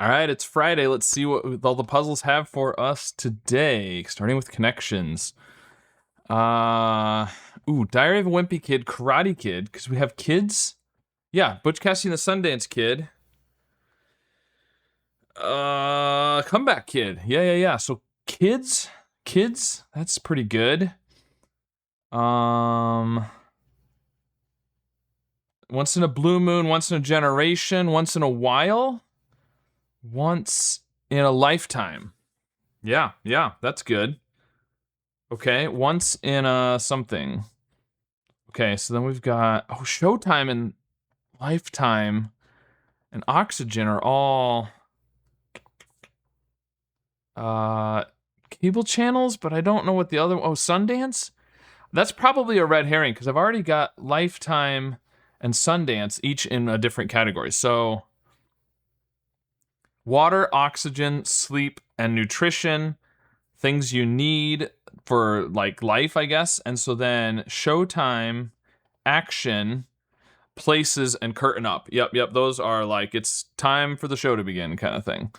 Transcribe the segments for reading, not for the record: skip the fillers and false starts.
All right, it's Friday. Let's see what all the puzzles have for us today. Starting with connections. Diary of a Wimpy Kid, Karate Kid, because we have kids. Yeah, Butch Cassidy and the Sundance Kid. Comeback Kid. Yeah. So kids, that's pretty good. Once in a blue moon, once in a generation, once in a while, once in a lifetime. Yeah, that's good. Okay, once in a something. Okay, so then we've got Showtime and Lifetime and Oxygen are all cable channels, but I don't know what the other Sundance? That's probably a red herring because I've already got Lifetime and Sundance each in a different category. So water, oxygen, sleep, and nutrition, things you need for like life, I guess. And so then Showtime, action, places, and curtain up. Yep. Those are like it's time for the show to begin kind of thing.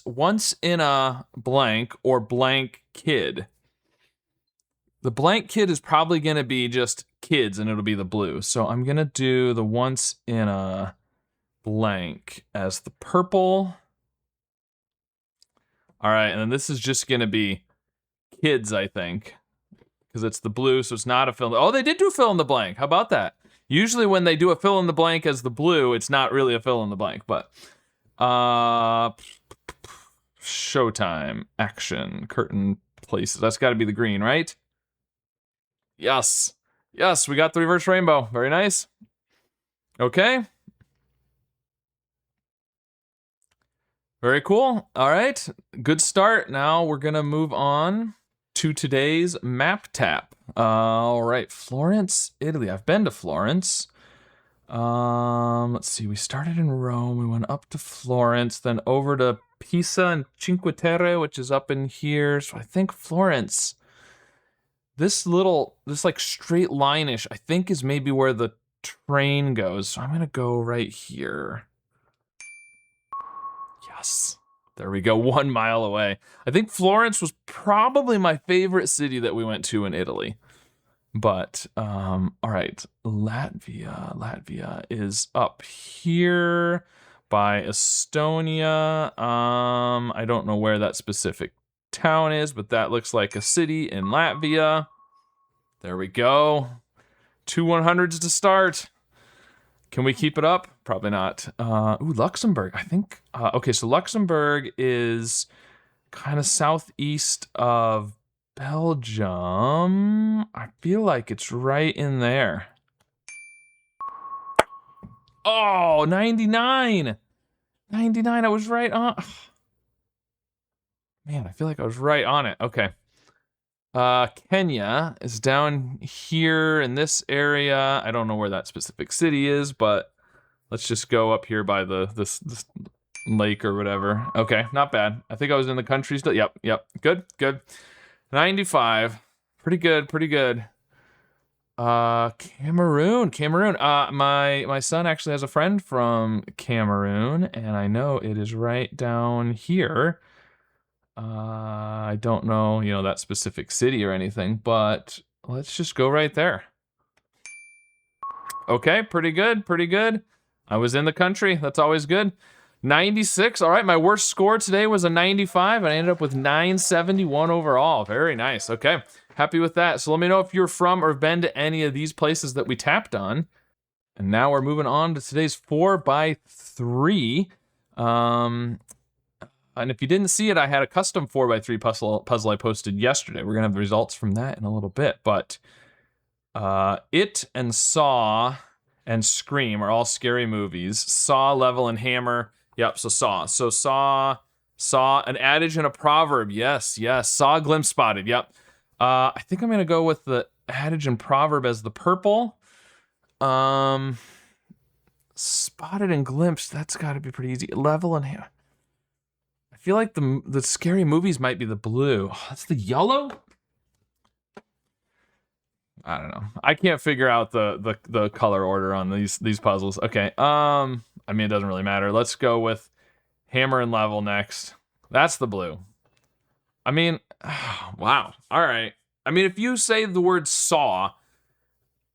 Once in a blank or blank kid. The blank kid is probably gonna be just kids and it'll be the blue. So I'm gonna do the once in a blank as the purple. All right, and then this is just gonna be kids, I think, because it's the blue, so it's not a fill. Oh, they did do fill in the blank. How about that? Usually when they do a fill in the blank as the blue, it's not really a fill in the blank, but Showtime, action, curtain, places. That's got to be the green, right? Yes, we got the reverse rainbow. Very nice. Okay. Very cool. All right, good start. Now we're gonna move on to today's map tap. All right, Florence, Italy. I've been to Florence. Let's see. We started in Rome. We went up to Florence, then over to Pisa and Cinque Terre, which is up in here. So I think Florence. This like straight line-ish, I think is maybe where the train goes. So I'm gonna go right here. Yes. There we go, 1 mile away. I think Florence was probably my favorite city that we went to in Italy. But, all right, Latvia is up here by Estonia. I don't know where that specific town is, but that looks like a city in Latvia. There we go. 2 100s to start. Can we keep it up? Probably not. Luxembourg, I think. Okay, so Luxembourg is kind of southeast of Belgium. I feel like it's right in there. Oh, 99. 99, I was right on. Man, I feel like I was right on it. Okay. Kenya is down here in this area. I don't know where that specific city is, but let's just go up here by this lake or whatever. Okay, not bad. I think I was in the country still. Yep. Good. 95. Pretty good. Cameroon. My son actually has a friend from Cameroon, and I know it is right down here. I don't know, that specific city or anything, but let's just go right there. Okay, pretty good. I was in the country. That's always good. 96. All right, my worst score today was a 95. And I ended up with 971 overall. Very nice. Okay, happy with that. So let me know if you're from or have been to any of these places that we tapped on. And now we're moving on to today's 4x3. And if you didn't see it, I had a custom 4x3 puzzle I posted yesterday. We're gonna have the results from that in a little bit. But It and Saw and Scream are all scary movies. Saw, Level, and Hammer. Yep, so Saw. So Saw, an adage and a proverb. Yes. Saw, glimpse spotted. Yep. I think I'm gonna go with the adage and proverb as the purple. Spotted and glimpsed. That's got to be pretty easy. Level and Hammer. I feel like the scary movies might be the blue. Oh, that's the yellow? I don't know. I can't figure out the color order on these puzzles. Okay. I mean, it doesn't really matter. Let's go with hammer and level next. That's the blue. I mean, wow. All right. I mean, if you say the word saw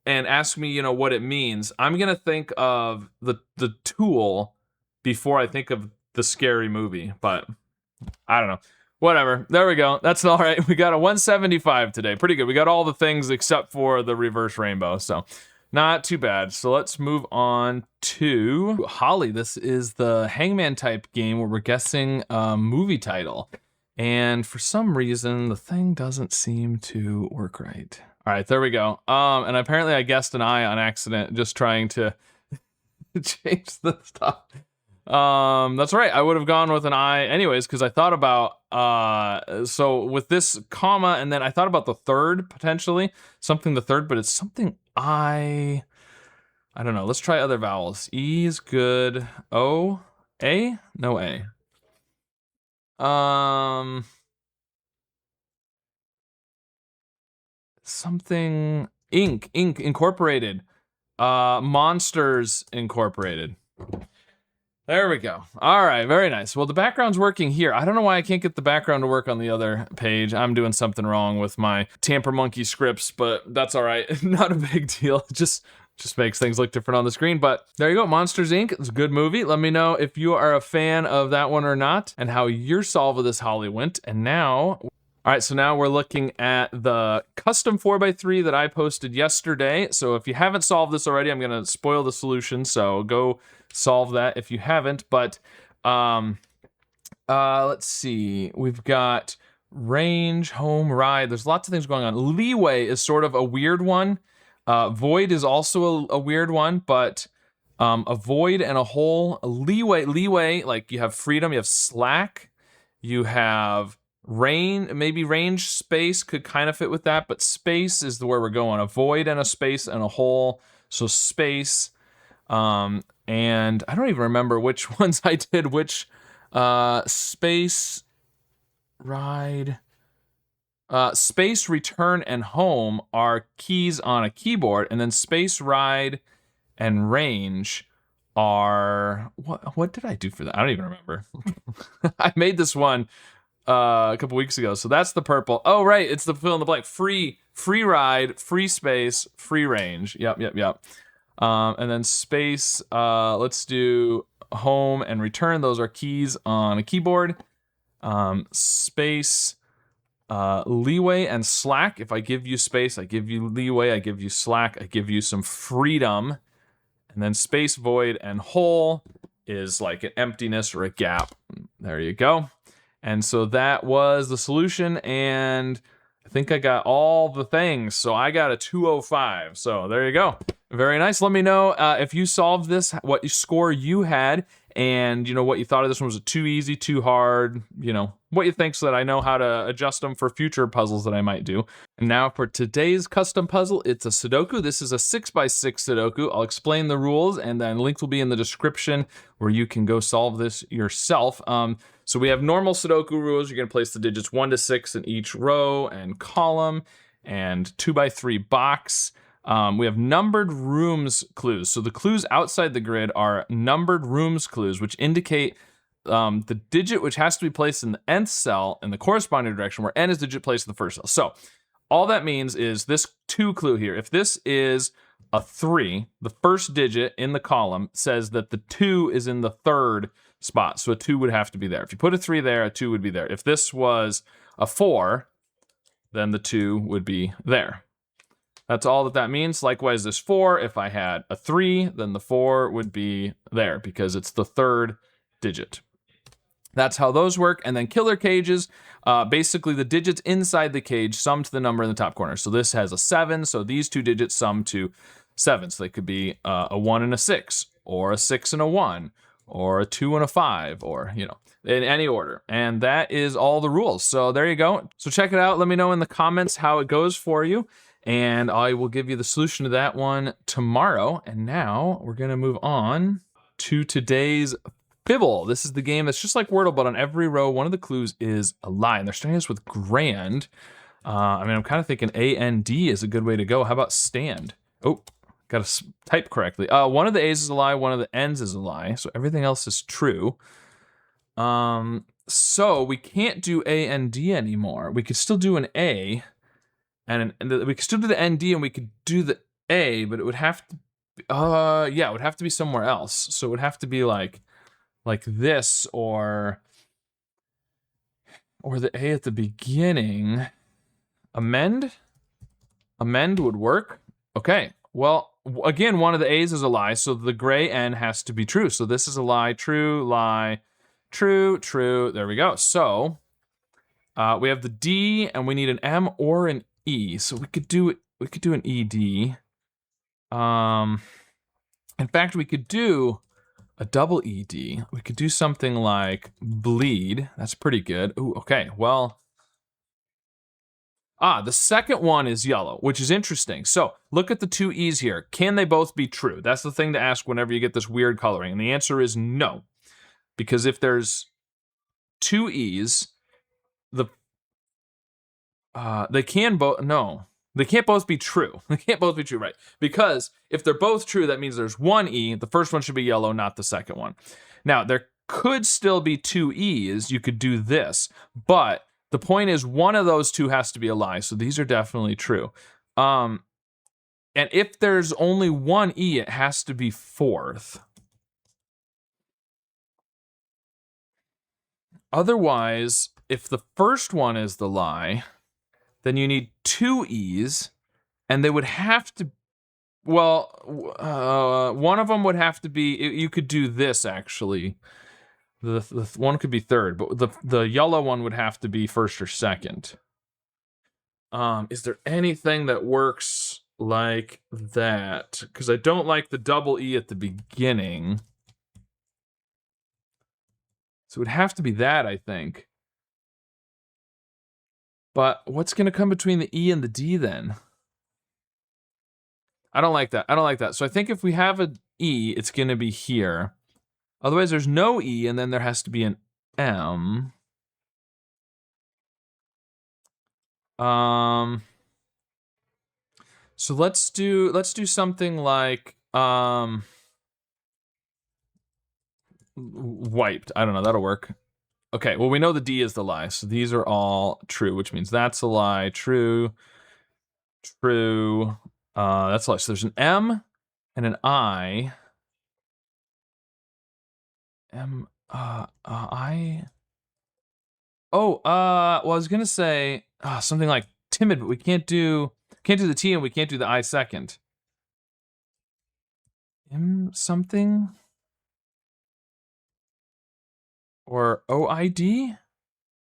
and ask me, what it means, I'm gonna think of the tool before I think of the scary movie. But I don't know. Whatever. There we go. That's all right. We got a 175 today. Pretty good. We got all the things except for the reverse rainbow. So not too bad. So let's move on to Holly. This is the hangman type game where we're guessing a movie title. And for some reason, the thing doesn't seem to work right. All right, there we go. And apparently I guessed an I on accident, just trying to change the stuff. That's right. I would have gone with an I anyways, because I thought about so with this comma, and then I thought about the third potentially, something the third, but it's something I don't know. Let's try other vowels. E is good. O, A, no A. Something Inc. Incorporated. Monsters Incorporated. There we go. All right, very nice. Well, the background's working here. I don't know why I can't get the background to work on the other page. I'm doing something wrong with my Tamper Monkey scripts, but that's all right. Not a big deal. Just makes things look different on the screen. But there you go, Monsters Inc. It's a good movie. Let me know if you are a fan of that one or not, and how your solve of this Holly went. And now, all right, so now we're looking at the custom 4x3 that I posted yesterday. So if you haven't solved this already, I'm gonna spoil the solution, so go solve that if you haven't. But let's see. We've got range, home, ride. There's lots of things going on. Leeway is sort of a weird one. Void is also a weird one, but a void and a hole. Leeway, like you have freedom, you have slack, you have maybe range. Space could kind of fit with that, but space is where we're going. A void and a space and a hole. So space. And I don't even remember which ones I did which. Space, ride. Space, return, and home are keys on a keyboard, and then space, ride, and range are what did I do for that? I don't even remember. I made this one a couple weeks ago, so that's the purple. Oh right, it's the fill in the blank. Free ride, free space, free range. Yep. And then space, let's do home and return. Those are keys on a keyboard. Space, leeway and slack. If I give you space, I give you leeway. I give you slack, I give you some freedom. And then space, void, and hole is like an emptiness or a gap. There you go. And so that was the solution, and I think I got all the things. So I got a 205. So there you go. Very nice. Let me know if you solved this, what score you had, and what you thought of this one. Was it too easy, too hard? What you think, so that I know how to adjust them for future puzzles that I might do. And now for today's custom puzzle, it's a Sudoku. This is a 6x6 Sudoku. I'll explain the rules, and then links will be in the description where you can go solve this yourself. So we have normal Sudoku rules. You're gonna place the digits 1 to 6 in each row and column, and 2x3 box. We have numbered rooms clues. So the clues outside the grid are numbered rooms clues, which indicate the digit which has to be placed in the nth cell in the corresponding direction, where n is the digit placed in the first cell. So all that means is this 2 clue here. If this is a 3, the first digit in the column says that the 2 is in the third spot. So a 2 would have to be there. If you put a 3 there, a 2 would be there. If this was a 4, then the 2 would be there. That's all that means. Likewise, this 4, if I had a 3, then the 4 would be there because it's the third digit. That's how those work. And then killer cages, basically the digits inside the cage sum to the number in the top corner. So this has a 7, so these 2 digits sum to 7. So they could be a 1 and a 6, or a 6 and a 1, or a 2 and a 5, or, in any order. And that is all the rules. So there you go. So check it out. Let me know in the comments how it goes for you, and I will give you the solution to that one tomorrow. And now we're going to move on to today's Fibble. This is the game that's just like Wordle, but on every row, one of the clues is a lie. And they're starting us with grand. I mean, I'm kind of thinking A-N-D is a good way to go. How about stand? Oh, got to type correctly. One of the A's is a lie, one of the N's is a lie, so everything else is true. So we can't do A-N-D anymore. We could still do an A, and we could still do the N-D, and we could do the A, but it would have to, yeah, it would have to be somewhere else. So it would have to be like this, or the A at the beginning. Amend? Amend would work. Okay, well, again, one of the A's is a lie, so the gray N has to be true. So this is a lie, true, true, true. There we go. So we have the D, and we need an M or an E. So we could do an ED. In fact, we could do a double ED. We could do something like bleed. That's pretty good. Ooh, okay, well. The second one is yellow, which is interesting. So look at the two E's here. Can they both be true? That's the thing to ask whenever you get this weird coloring. And the answer is no. Because if there's two E's, they can't both be true. They can't both be true, right? Because if they're both true, that means there's one E. The first one should be yellow, not the second one. Now, there could still be two E's. You could do this, but the point is one of those two has to be a lie, so these are definitely true. And if there's only one E, it has to be fourth. Otherwise, if the first one is the lie, then you need two E's, and they would have to, well, one of them would have to be, you could do this actually. The one could be third, but the yellow one would have to be first or second. Is there anything that works like that? Because I don't like the double E at the beginning. So it would have to be that, I think. But what's going to come between the E and the D then? I don't like that. I don't like that. So I think if we have an E, it's going to be here. Otherwise, there's no E, and then there has to be an M. So let's do something like wiped. I don't know. That'll work. Okay. Well, we know the D is the lie, so these are all true, which means that's a lie. True. True. That's a lie. So there's an M and an I. I. Oh, well, I was gonna say something like timid, but we can't do the T and we can't do the I second. M something? Or OID?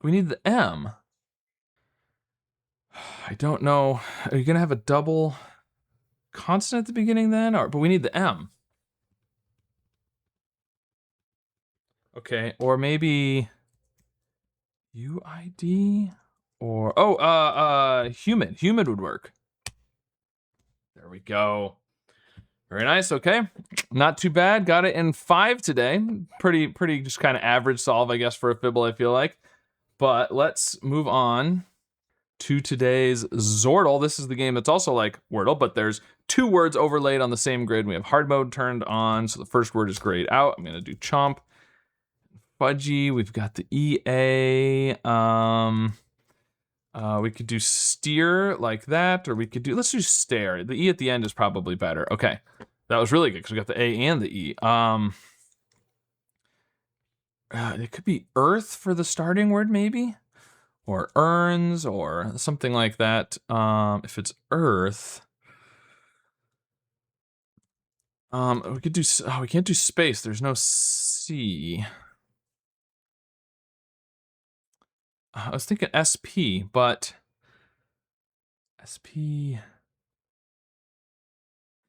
We need the M. I don't know. Are you gonna have a double consonant at the beginning then? But we need the M. Okay, or maybe UID? Or human. Human would work. There we go. Very nice. Okay, not too bad. Got it in 5 today. Pretty just kind of average solve, I guess, for a Fibble, I feel like. But let's move on to today's Xordle. This is the game that's also like Wordle, but there's 2 words overlaid on the same grid. We have hard mode turned on, so the first word is grayed out. I'm gonna do chomp. Fudgy. We've got the EA. We could do steer like that, or we could do, let's do stare. The E at the end is probably better. Okay, that was really good because we got the A and the E. It could be earth for the starting word, maybe, or earns, or something like that. If it's earth, we could do. Oh, we can't do space. There's no C. I was thinking SP, but SP.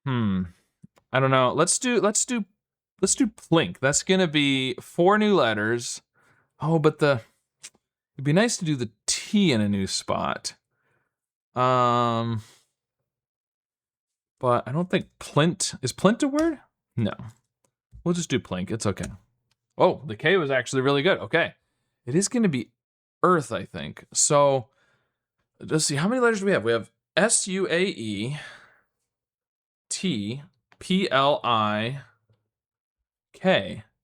I don't know. Let's do plink. That's gonna be 4 new letters. Oh, but it'd be nice to do the T in a new spot. But I don't think plint is plint a word? No. We'll just do plink. It's okay. Oh, the K was actually really good. Okay. It is gonna be earth, I think. So let's see, how many letters do we have? We have SUAE, T, PLIK.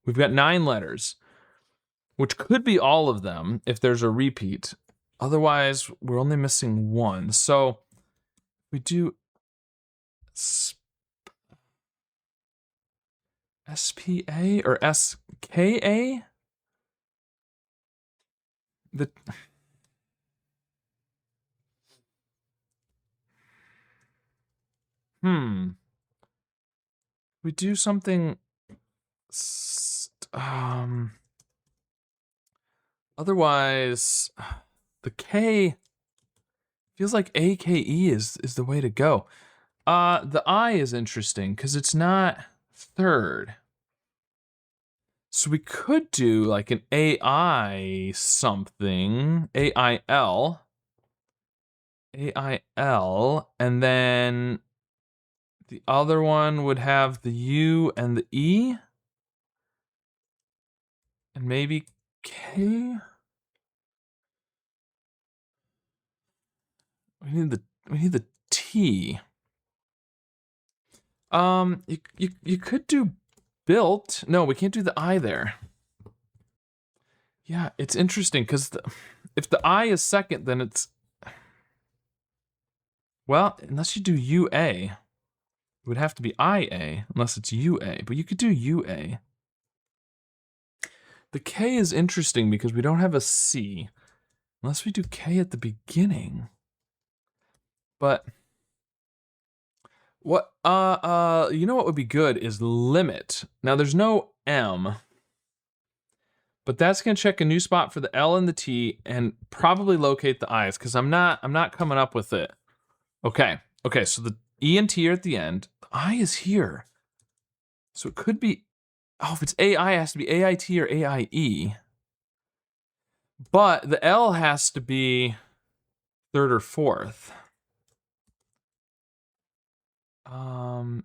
We've got 9 letters, which could be all of them if there's a repeat. Otherwise, we're only missing 1. So we do SPA or SKA? We do something otherwise the K feels like AKE is the way to go. The I is interesting because it's not third. So we could do like an AI something, AIL, and then the other one would have the U and the E, and maybe K. We need the T. You could do built. No, we can't do the I there. Yeah, it's interesting because if the I is second, then it's, well, unless you do UA, it would have to be IA unless it's UA, but you could do UA. The K is interesting because we don't have a C unless we do K at the beginning. But what you know what would be good is limit. Now there's no M, but that's gonna check a new spot for the L and the T and probably locate the I's because I'm not coming up with it. Okay, so the E and T are at the end. The I is here. So it could be, oh, if it's AI, it has to be AIT or AIE. But the L has to be third or fourth.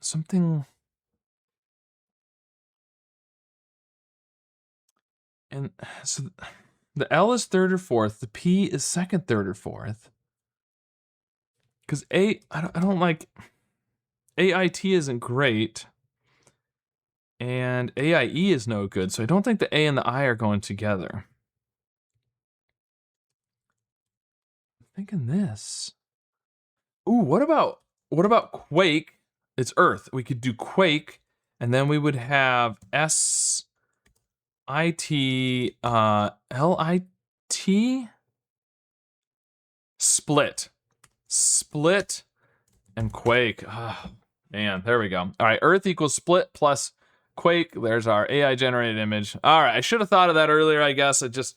Something. And so the L is third or fourth. The P is second, third, or fourth. Because I don't like, AIT isn't great. And AIE is no good. So I don't think the A and the I are going together. I'm thinking this. Ooh, what about Quake? It's Earth. We could do Quake, and then we would have SIT, LIT? Split and Quake. Oh, man, there we go. All right, Earth equals split plus Quake. There's our AI generated image. All right, I should have thought of that earlier, I guess. It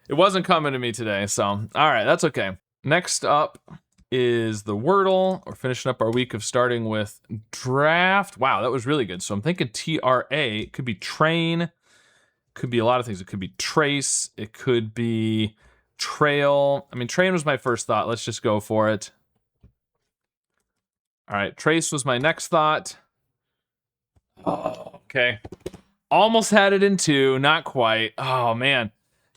wasn't coming to me today, so all right, that's okay. Next up is the Wordle. We're finishing up our week of starting with draft. Wow, that was really good. So I'm thinking TRA. It could be train. Could be a lot of things. It could be trace. It could be trail. I mean, train was my first thought. Let's just go for it. All right, trace was my next thought. Oh, okay. Almost had it in 2, not quite. Oh, man.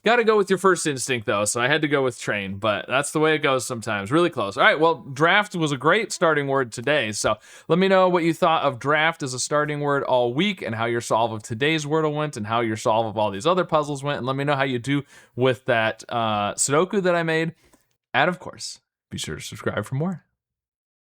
Got to go with your first instinct, though, so I had to go with train, but that's the way it goes sometimes. Really close. All right, well, draft was a great starting word today, so let me know what you thought of draft as a starting word all week and how your solve of today's Wordle went and how your solve of all these other puzzles went, and let me know how you do with that Sudoku that I made. And, of course, be sure to subscribe for more.